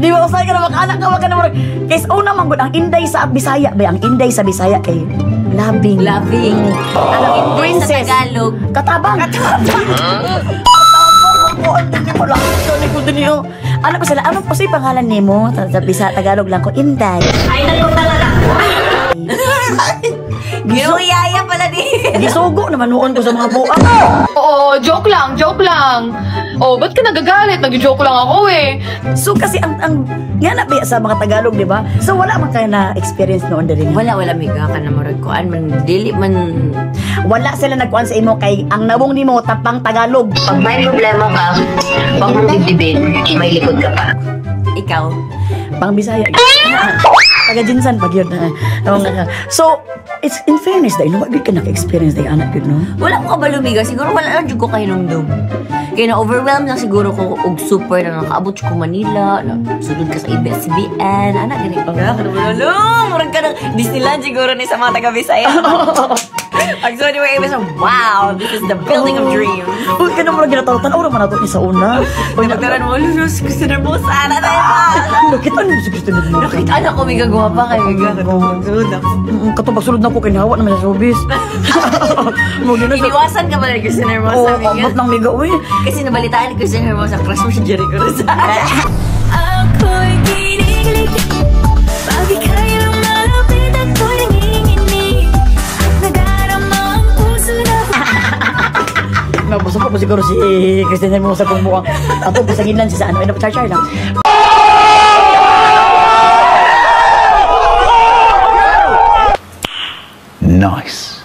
Di ba usay ka na mag-anak ka, wag ka na marag. Kaysa una man gud ang Inday sa Bisaya, ba ang Inday sa Bisaya kay labing. Loving. Ang Inday sa Princess. Tagalog. Katabang. Katabang. Ako, hindi mo lang. Sorry ko din yun. Ano pa sila? Ano pa si pangalan ni mo? Sa Bisaya, Tagalog lang ko, Inday. Ay, nagpunta na. Ginuyaya pala din. Gisugo naman noon ko sa mga buak. Oo, joke lang, joke lang. Oh, ba't ka nagagalit? Nag-joke lang ako eh. So kasi ang nga na ba sa mga Tagalog, di ba? So wala man kayo na experience noon din. Wala, miga ka na marag kuan man. Dili man. Wala sila nagkuhan sa imo kay ang nawong nimo tapang Tagalog. Pag may problema ka, huwag mong dibdibin, may likod ka pa. Ikaw. Pang Bisaya. Taga Jinsan pag yun. So, it's in fairness dahil wag ka naka-experience dahil anak yun, no? Wala ko kabalumiga. Siguro wala lang dyan ko kayo nung kaya na-overwhelmed lang siguro ko og super na nakaabot ko Manila. Sunod ka sa ABS-CBN. Anak, ganito ka. Kadulong! Murag ka ng Disneyland siguro ni sa mga taga-Bisaya. Pag sunod mo ABS, wow! This is the building of dreams. Uy, ka naman ginataw-tanaw naman nato sa una. Nagkaroon mo, Lulus, gusto na mo sana na Bakit ano yung gusto nila? Nakita anak ko, miga guwapa kayo, miga. Katong pagsulod na ko, kinahawa naman sa showbiz. Iniwasan ka pala ni Christian Hermosa, Oo, miga. abot ng miga, uy. Kasi nabalitaan ni Christian Hermosa, crush mo si Jericho Rosales. Ako'y kinikilig, bakit kayo malapit ako'y nanginginig, nagarama ang puso na. Nabasa pa siguro si Christian Hermosa kung mukhang ato pasaginlan siya sa ano, char-char lang. Nice.